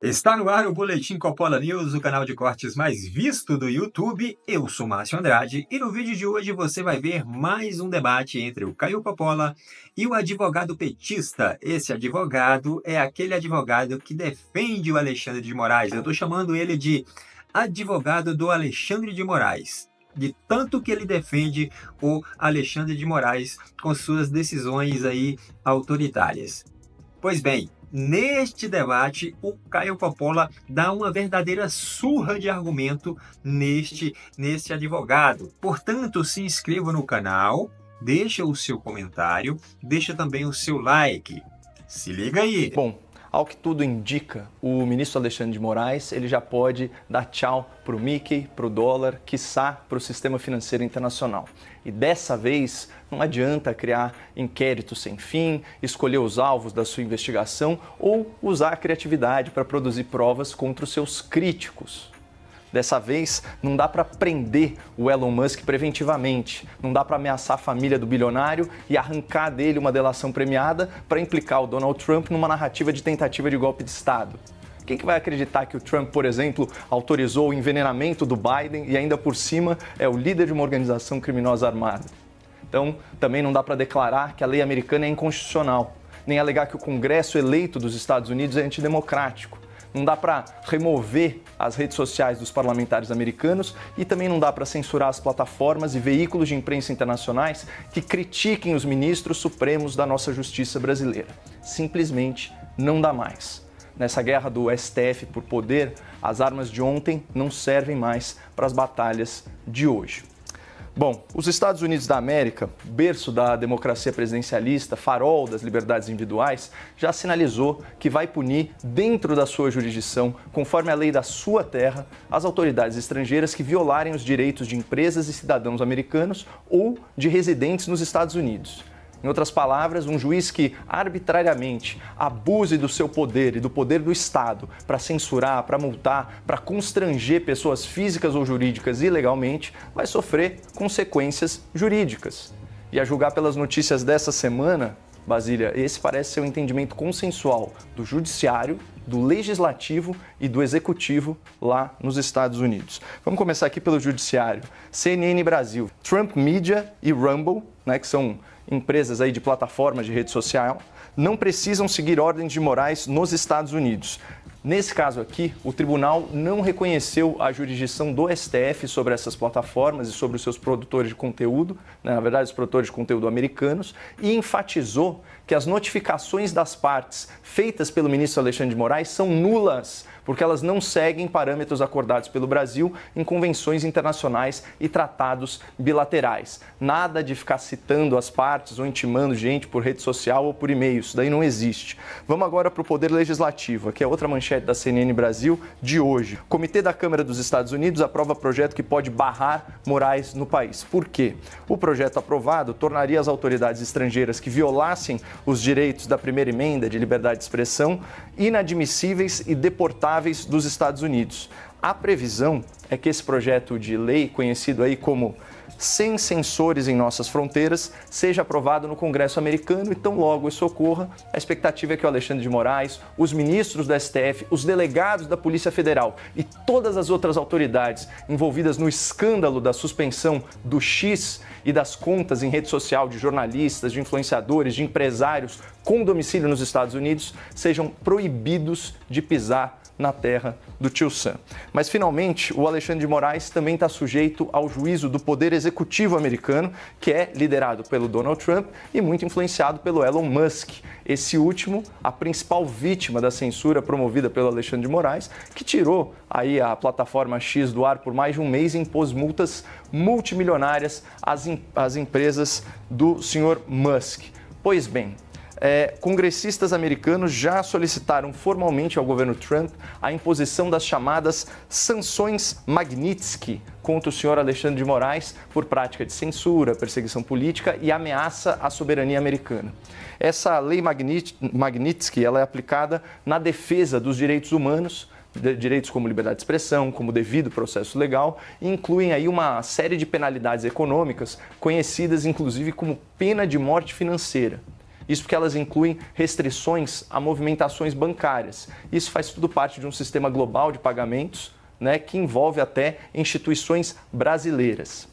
Está no ar o Boletim Coppola News, o canal de cortes mais visto do YouTube. Eu sou Márcio Andrade e no vídeo de hoje você vai ver mais um debate entre o Caio Coppola e o advogado petista. Esse advogado é aquele advogado que defende o Alexandre de Moraes. Eu estou chamando ele de advogado do Alexandre de Moraes, de tanto que ele defende o Alexandre de Moraes com suas decisões aí autoritárias. Pois bem, neste debate, o Caio Coppola dá uma verdadeira surra de argumento neste advogado. Portanto, se inscreva no canal, deixa o seu comentário, deixa também o seu like. Se liga aí! Bom, ao que tudo indica, o ministro Alexandre de Moraes ele já pode dar tchau para o Mickey, para o dólar, quiçá para o sistema financeiro internacional. E dessa vez não adianta criar inquéritos sem fim, escolher os alvos da sua investigação ou usar a criatividade para produzir provas contra os seus críticos. Dessa vez, não dá para prender o Elon Musk preventivamente, não dá para ameaçar a família do bilionário e arrancar dele uma delação premiada para implicar o Donald Trump numa narrativa de tentativa de golpe de Estado. Quem que vai acreditar que o Trump, por exemplo, autorizou o envenenamento do Biden e ainda por cima é o líder de uma organização criminosa armada? Então, também não dá para declarar que a lei americana é inconstitucional, nem alegar que o Congresso eleito dos Estados Unidos é antidemocrático. Não dá para remover as redes sociais dos parlamentares americanos e também não dá para censurar as plataformas e veículos de imprensa internacionais que critiquem os ministros supremos da nossa justiça brasileira. Simplesmente não dá mais. Nessa guerra do STF por poder, as armas de ontem não servem mais para as batalhas de hoje. Bom, os Estados Unidos da América, berço da democracia presidencialista, farol das liberdades individuais, já sinalizou que vai punir, dentro da sua jurisdição, conforme a lei da sua terra, as autoridades estrangeiras que violarem os direitos de empresas e cidadãos americanos ou de residentes nos Estados Unidos. Em outras palavras, um juiz que arbitrariamente abuse do seu poder e do poder do Estado para censurar, para multar, para constranger pessoas físicas ou jurídicas ilegalmente, vai sofrer consequências jurídicas. E a julgar pelas notícias dessa semana, Basília, esse parece ser o entendimento consensual do judiciário, do legislativo e do executivo lá nos Estados Unidos. Vamos começar aqui pelo judiciário. CNN Brasil, Trump Media e Rumble, que são empresas aí de plataformas de rede social, não precisam seguir ordens de Moraes nos Estados Unidos. Nesse caso aqui, o tribunal não reconheceu a jurisdição do STF sobre essas plataformas e sobre os seus produtores de conteúdo, na verdade, os produtores de conteúdo americanos, e enfatizou que as notificações das partes feitas pelo ministro Alexandre de Moraes são nulas, porque elas não seguem parâmetros acordados pelo Brasil em convenções internacionais e tratados bilaterais. Nada de ficar citando as partes ou intimando gente por rede social ou por e-mail, isso daí não existe. Vamos agora para o Poder Legislativo, aqui é outra manchete da CNN Brasil de hoje. O Comitê da Câmara dos Estados Unidos aprova projeto que pode barrar Moraes no país. Por quê? O projeto aprovado tornaria as autoridades estrangeiras que violassem os direitos da primeira emenda de liberdade de expressão inadmissíveis e deportáveis dos Estados Unidos. A previsão é que esse projeto de lei, conhecido aí como Sem Censores em Nossas Fronteiras, seja aprovado no Congresso americano e tão logo isso ocorra, a expectativa é que o Alexandre de Moraes, os ministros do STF, os delegados da Polícia Federal e todas as outras autoridades envolvidas no escândalo da suspensão do X e das contas em rede social de jornalistas, de influenciadores, de empresários com domicílio nos Estados Unidos sejam proibidos de pisar na terra do Tio Sam. Mas, finalmente, o Alexandre de Moraes também está sujeito ao juízo do Poder Executivo americano, que é liderado pelo Donald Trump e muito influenciado pelo Elon Musk. Esse último, a principal vítima da censura promovida pelo Alexandre de Moraes, que tirou aí a plataforma X do ar por mais de um mês e impôs multas multimilionárias às empresas do senhor Musk. Pois bem, congressistas americanos já solicitaram formalmente ao governo Trump a imposição das chamadas sanções Magnitsky contra o senhor Alexandre de Moraes por prática de censura, perseguição política e ameaça à soberania americana. Essa lei Magnitsky ela é aplicada na defesa dos direitos humanos, direitos como liberdade de expressão, como devido processo legal, e incluem aí uma série de penalidades econômicas, conhecidas inclusive como pena de morte financeira. Isso porque elas incluem restrições a movimentações bancárias. Isso faz tudo parte de um sistema global de pagamentos, né, que envolve até instituições brasileiras.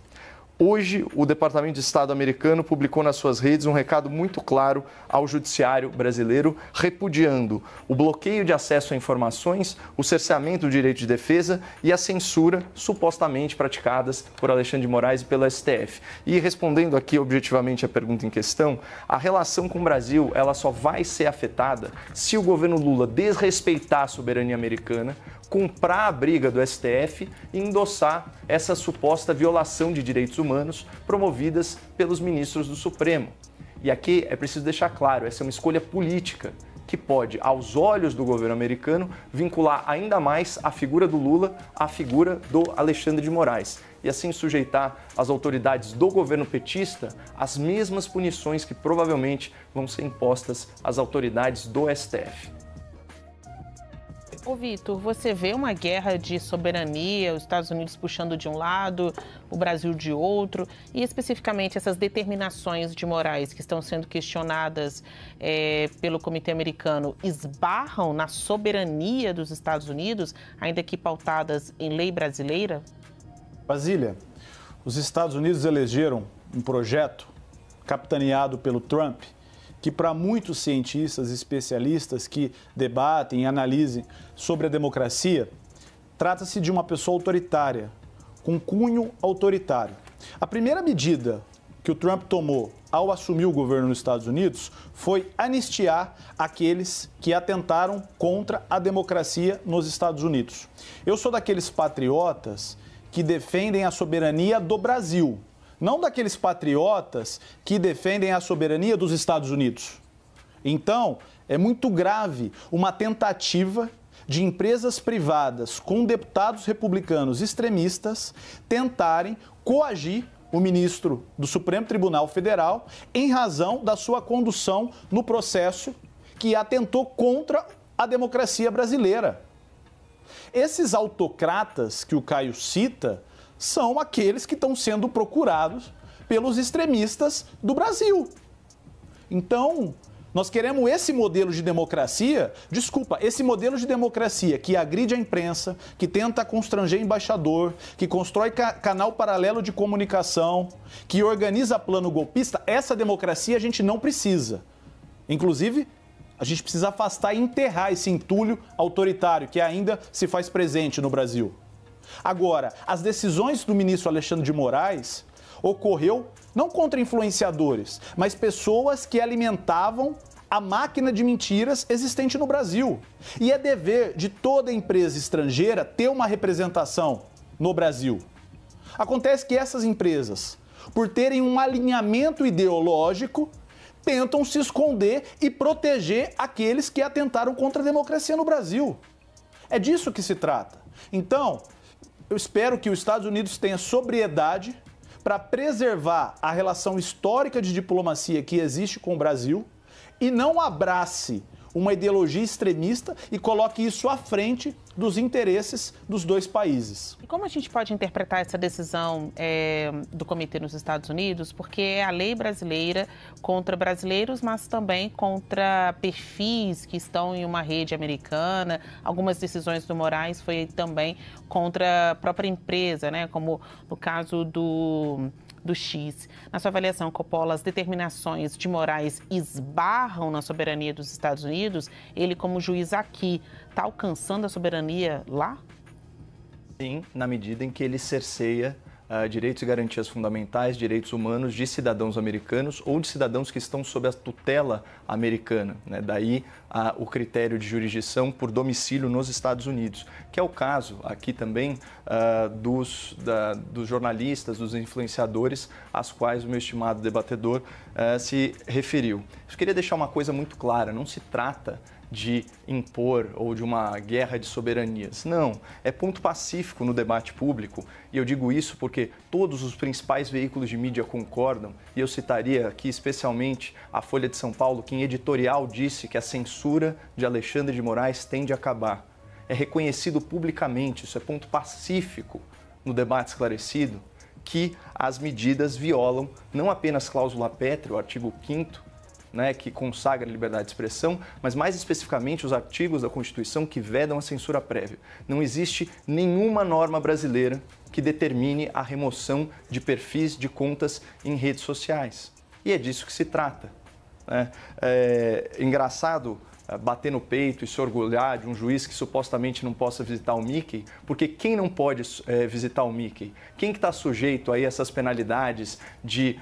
Hoje, o Departamento de Estado americano publicou nas suas redes um recado muito claro ao judiciário brasileiro, repudiando o bloqueio de acesso a informações, o cerceamento do direito de defesa e a censura supostamente praticadas por Alexandre de Moraes e pelo STF. E respondendo aqui objetivamente a pergunta em questão, a relação com o Brasil ela só vai ser afetada se o governo Lula desrespeitar a soberania americana, comprar a briga do STF e endossar essa suposta violação de direitos humanos promovidas pelos ministros do Supremo. E aqui é preciso deixar claro, essa é uma escolha política que pode, aos olhos do governo americano, vincular ainda mais a figura do Lula à figura do Alexandre de Moraes e assim sujeitar as autoridades do governo petista às mesmas punições que provavelmente vão ser impostas às autoridades do STF. Ô Vitor, você vê uma guerra de soberania, os Estados Unidos puxando de um lado, o Brasil de outro, e especificamente essas determinações de Moraes que estão sendo questionadas pelo Comitê Americano esbarram na soberania dos Estados Unidos, ainda que pautadas em lei brasileira? Basília, os Estados Unidos elegeram um projeto capitaneado pelo Trump, que para muitos cientistas e especialistas que debatem e analisem sobre a democracia, trata-se de uma pessoa autoritária, com cunho autoritário. A primeira medida que o Trump tomou ao assumir o governo nos Estados Unidos foi anistiar aqueles que atentaram contra a democracia nos Estados Unidos. Eu sou daqueles patriotas que defendem a soberania do Brasil, não daqueles patriotas que defendem a soberania dos Estados Unidos. Então, é muito grave uma tentativa de empresas privadas com deputados republicanos extremistas tentarem coagir o ministro do Supremo Tribunal Federal em razão da sua condução no processo que atentou contra a democracia brasileira. Esses autocratas que o Caio cita são aqueles que estão sendo procurados pelos extremistas do Brasil. Então, nós queremos esse modelo de democracia, esse modelo de democracia que agride a imprensa, que tenta constranger embaixador, que constrói canal paralelo de comunicação, que organiza plano golpista, essa democracia a gente não precisa. Inclusive, a gente precisa afastar e enterrar esse entulho autoritário que ainda se faz presente no Brasil. Agora, as decisões do ministro Alexandre de Moraes ocorreu não contra influenciadores, mas pessoas que alimentavam a máquina de mentiras existente no Brasil. E é dever de toda empresa estrangeira ter uma representação no Brasil. Acontece que essas empresas, por terem um alinhamento ideológico, tentam se esconder e proteger aqueles que atentaram contra a democracia no Brasil. É disso que se trata. Então, eu espero que os Estados Unidos tenham sobriedade para preservar a relação histórica de diplomacia que existe com o Brasil e não abrace uma ideologia extremista e coloque isso à frente dos interesses dos dois países. E como a gente pode interpretar essa decisão do comitê nos Estados Unidos? Porque é a lei brasileira contra brasileiros, mas também contra perfis que estão em uma rede americana. Algumas decisões do Moraes foi também contra a própria empresa, né? Como no caso do X. Na sua avaliação, Coppola, as determinações de Moraes esbarram na soberania dos Estados Unidos? Ele, como juiz aqui, está alcançando a soberania lá? Sim, na medida em que ele cerceia direitos e garantias fundamentais, direitos humanos de cidadãos americanos ou de cidadãos que estão sob a tutela americana, né? Daí o critério de jurisdição por domicílio nos Estados Unidos, que é o caso aqui também dos jornalistas, dos influenciadores, às quais o meu estimado debatedor se referiu. Eu queria deixar uma coisa muito clara, não se trata de impor ou de uma guerra de soberanias. Não, é ponto pacífico no debate público, e eu digo isso porque todos os principais veículos de mídia concordam, e eu citaria aqui especialmente a Folha de São Paulo, que em editorial disse que a censura de Alexandre de Moraes tende a acabar. É reconhecido publicamente, isso é ponto pacífico no debate esclarecido, que as medidas violam não apenas cláusula pétrea, o artigo 5º né, que consagra a liberdade de expressão, mas mais especificamente os artigos da Constituição que vedam a censura prévia. Não existe nenhuma norma brasileira que determine a remoção de perfis de contas em redes sociais. E é disso que se trata, né? É engraçado bater no peito e se orgulhar de um juiz que supostamente não possa visitar o Mickey, porque quem não pode visitar o Mickey? Quem que está sujeito aí a essas penalidades de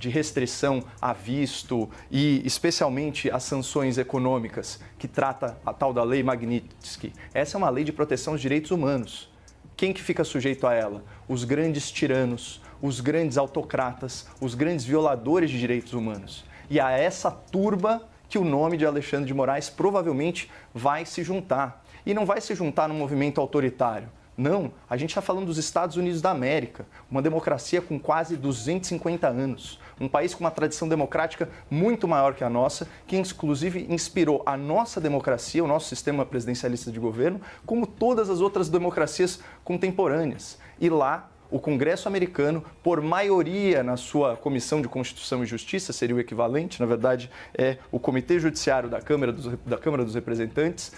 restrição a visto e especialmente as sanções econômicas que trata a tal da Lei Magnitsky? Essa é uma lei de proteção aos direitos humanos. Quem que fica sujeito a ela? Os grandes tiranos, os grandes autocratas, os grandes violadores de direitos humanos. E a essa turba que o nome de Alexandre de Moraes provavelmente vai se juntar. E não vai se juntar num movimento autoritário. Não, a gente está falando dos Estados Unidos da América, uma democracia com quase 250 anos, um país com uma tradição democrática muito maior que a nossa, que inclusive inspirou a nossa democracia, o nosso sistema presidencialista de governo, como todas as outras democracias contemporâneas. E lá, o Congresso americano, por maioria na sua Comissão de Constituição e Justiça, seria o equivalente, na verdade, é o Comitê Judiciário da Câmara dos Representantes,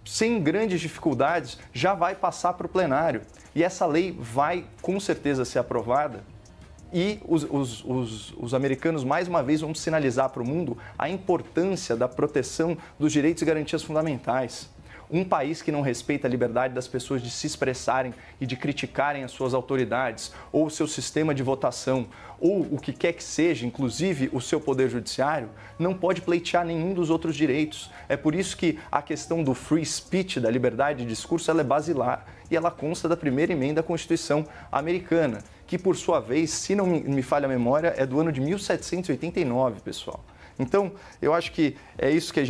sem grandes dificuldades, já vai passar para o plenário. E essa lei vai, com certeza, ser aprovada. E os americanos, mais uma vez, vão sinalizar para o mundo a importância da proteção dos direitos e garantias fundamentais. Um país que não respeita a liberdade das pessoas de se expressarem e de criticarem as suas autoridades, ou o seu sistema de votação, ou o que quer que seja, inclusive o seu poder judiciário, não pode pleitear nenhum dos outros direitos. É por isso que a questão do free speech, da liberdade de discurso, ela é basilar e ela consta da primeira emenda da Constituição americana, que por sua vez, se não me falha a memória, é do ano de 1789, pessoal. Então, eu acho que é disso que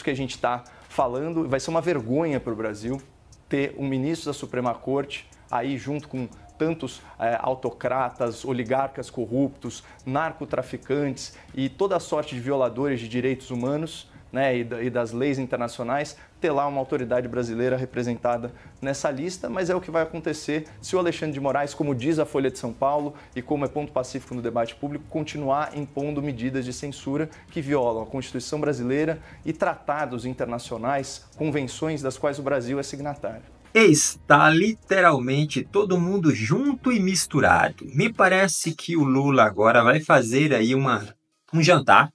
a gente está falando. Vai ser uma vergonha para o Brasil ter um ministro da Suprema Corte aí junto com tantos autocratas, oligarcas corruptos, narcotraficantes e toda a sorte de violadores de direitos humanos, né, e das leis internacionais, ter lá uma autoridade brasileira representada nessa lista, mas é o que vai acontecer se o Alexandre de Moraes, como diz a Folha de São Paulo e como é ponto pacífico no debate público, continuar impondo medidas de censura que violam a Constituição brasileira e tratados internacionais, convenções das quais o Brasil é signatário. Está literalmente todo mundo junto e misturado. Me parece que o Lula agora vai fazer aí um jantar.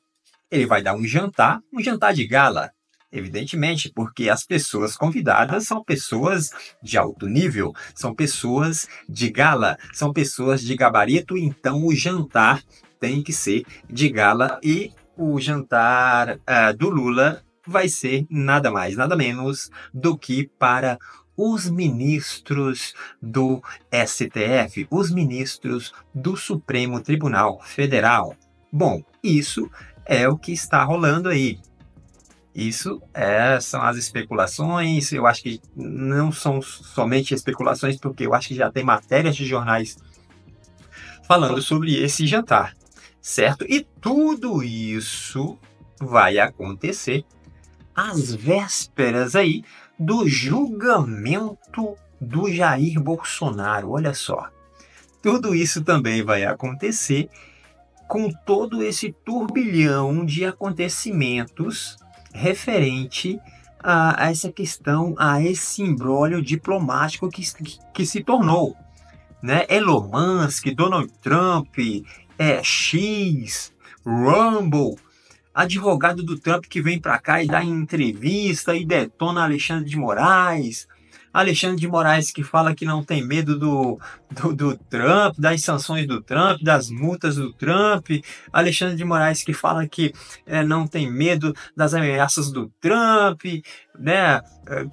Ele vai dar um jantar de gala, evidentemente, porque as pessoas convidadas são pessoas de alto nível, são pessoas de gala, são pessoas de gabarito, então o jantar tem que ser de gala e o jantar do Lula vai ser nada mais, nada menos do que para os ministros do STF, os ministros do Supremo Tribunal Federal. Bom, isso é o que está rolando aí. Isso são as especulações. Eu acho que não são somente especulações, porque eu acho que já tem matérias de jornais falando sobre esse jantar, certo? E tudo isso vai acontecer às vésperas aí do julgamento do Jair Bolsonaro. Olha só, tudo isso também vai acontecer com todo esse turbilhão de acontecimentos referente a essa questão, a esse imbróglio diplomático que se tornou, né? Elon Musk, Donald Trump, X, Rumble, advogado do Trump que vem para cá e dá entrevista e detona Alexandre de Moraes, Alexandre de Moraes que fala que não tem medo do Trump, das sanções do Trump, das multas do Trump. Alexandre de Moraes que fala que não tem medo das ameaças do Trump, né?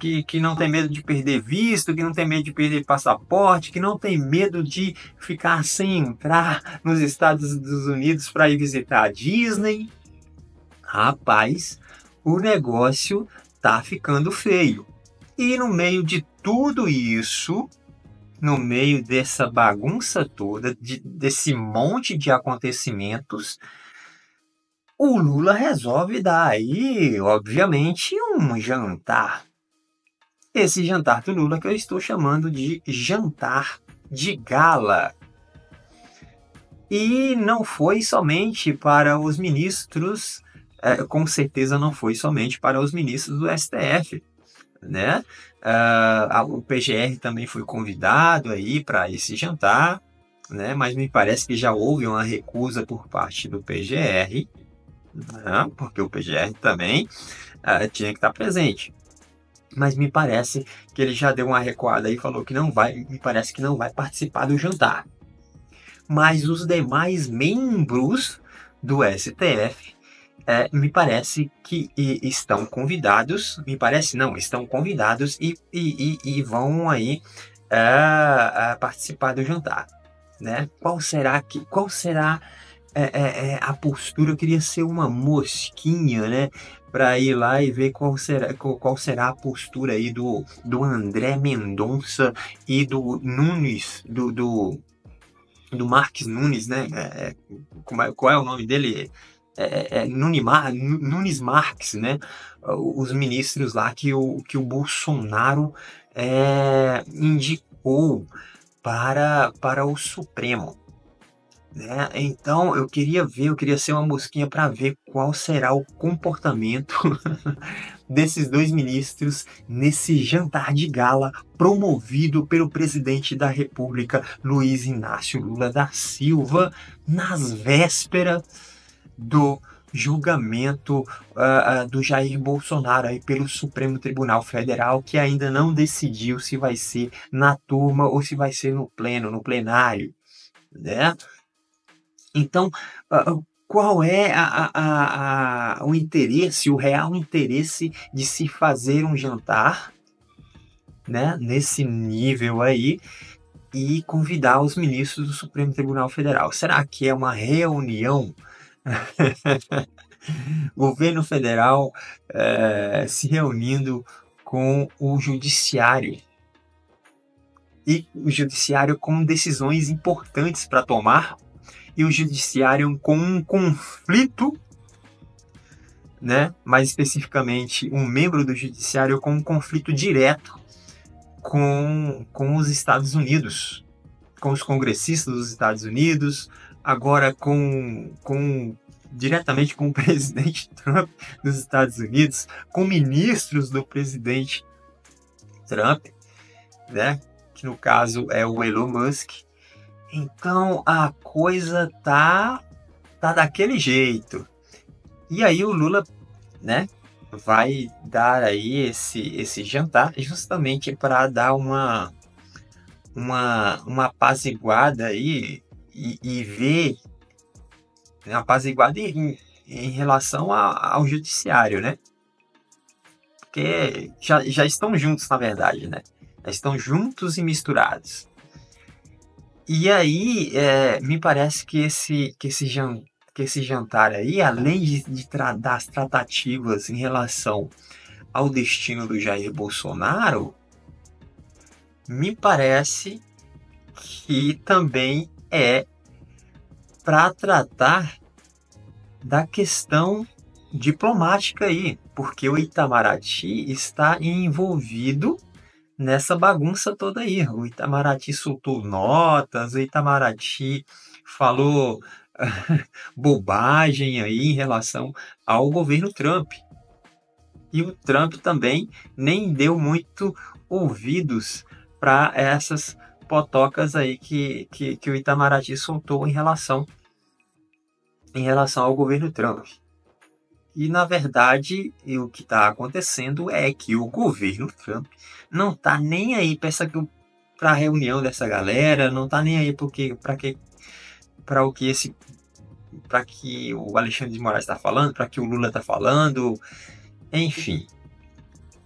Que não tem medo de perder visto, que não tem medo de perder passaporte, que não tem medo de ficar sem entrar nos Estados Unidos para ir visitar a Disney. Rapaz, o negócio tá ficando feio. E no meio de tudo isso, no meio dessa bagunça toda, desse monte de acontecimentos, o Lula resolve dar aí, obviamente, um jantar. Esse jantar do Lula que eu estou chamando de jantar de gala. E não foi somente para os ministros, com certeza não foi somente para os ministros do STF, né? O PGR também foi convidado aí para esse jantar, né? Mas me parece que já houve uma recusa por parte do PGR, né? Porque o PGR também tinha que estar presente. Mas me parece que ele já deu uma recuada e falou que não vai, me parece que não vai participar do jantar. Mas os demais membros do STF, me parece que estão convidados, me parece não, estão convidados e vão aí participar do jantar, né? Qual será a postura? Eu queria ser uma mosquinha, né? Para ir lá e ver qual será a postura aí do André Mendonça e do Nunes, do Marques Nunes, né? Qual é o nome dele? Nunes Marques, né? Os ministros lá que o Bolsonaro indicou para o Supremo, né? Então eu queria ser uma mosquinha para ver qual será o comportamento desses dois ministros nesse jantar de gala promovido pelo presidente da República, Luiz Inácio Lula da Silva, nas vésperas do julgamento do Jair Bolsonaro aí pelo Supremo Tribunal Federal, que ainda não decidiu se vai ser na turma ou se vai ser no plenário, né? Então, qual é o interesse, o real interesse de se fazer um jantar, né, nesse nível aí e convidar os ministros do Supremo Tribunal Federal? Será que é uma reunião? Governo federal se reunindo com o judiciário, e o judiciário com decisões importantes para tomar, e o judiciário com um conflito, né? Mais especificamente, um membro do judiciário com um conflito direto com os Estados Unidos, com os congressistas dos Estados Unidos, agora diretamente com o presidente Trump dos Estados Unidos, com ministros do presidente Trump, né? Que no caso é o Elon Musk. Então a coisa tá daquele jeito. E aí o Lula, né, vai dar aí esse jantar justamente para dar uma apaziguada aí e ver, uma apaziguada em relação ao judiciário, né? Porque já estão juntos, na verdade, né? Já estão juntos e misturados. E aí, me parece que esse jantar aí, além das tratativas em relação ao destino do Jair Bolsonaro, me parece que também é para tratar da questão diplomática aí, porque o Itamaraty está envolvido nessa bagunça toda aí. O Itamaraty soltou notas, o Itamaraty falou bobagem aí em relação ao governo Trump. E o Trump também nem deu muito ouvidos para essas potocas aí que o Itamaraty soltou em relação ao governo Trump. E, na verdade, o que está acontecendo é que o governo Trump não está nem aí para a reunião dessa galera, não está nem aí para o que o Alexandre de Moraes está falando, para que o Lula está falando, enfim.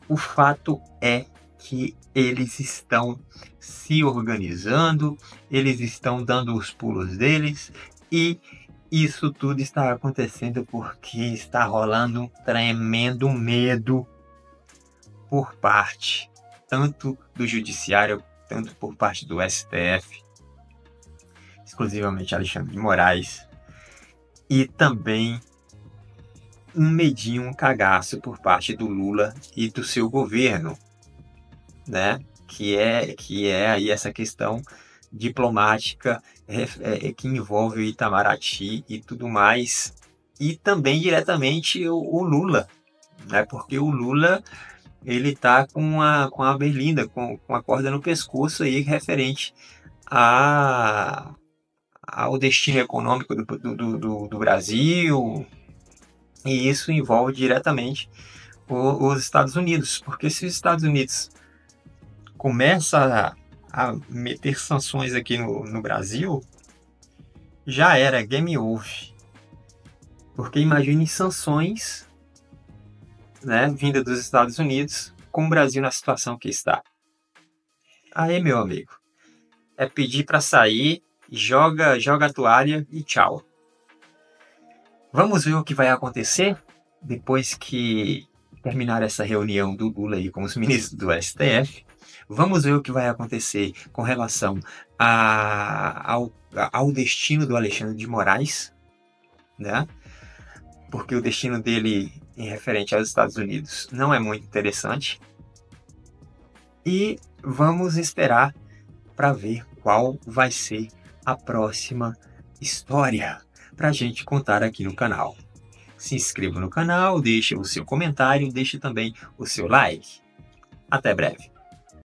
O fato é que eles estão se organizando, eles estão dando os pulos deles, e isso tudo está acontecendo porque está rolando um tremendo medo por parte tanto do judiciário, tanto por parte do STF, exclusivamente Alexandre de Moraes, e também um medinho, um cagaço por parte do Lula e do seu governo, né? Que é aí essa questão diplomática que envolve o Itamaraty e tudo mais, e também diretamente o Lula, né? Porque o Lula ele está com a berlinda, com a corda no pescoço aí referente ao destino econômico do Brasil, e isso envolve diretamente os Estados Unidos, porque se os Estados Unidos começa a meter sanções aqui no Brasil, já era game over. Porque imagine sanções, né, vinda dos Estados Unidos com o Brasil na situação que está. Aí, meu amigo, é pedir para sair, joga a toalha e tchau. Vamos ver o que vai acontecer depois que terminar essa reunião do Lula aí com os ministros do STF. Vamos ver o que vai acontecer com relação ao destino do Alexandre de Moraes, né? Porque o destino dele em referente aos Estados Unidos não é muito interessante. E vamos esperar para ver qual vai ser a próxima história para a gente contar aqui no canal. Se inscreva no canal, deixe o seu comentário, deixe também o seu like. Até breve.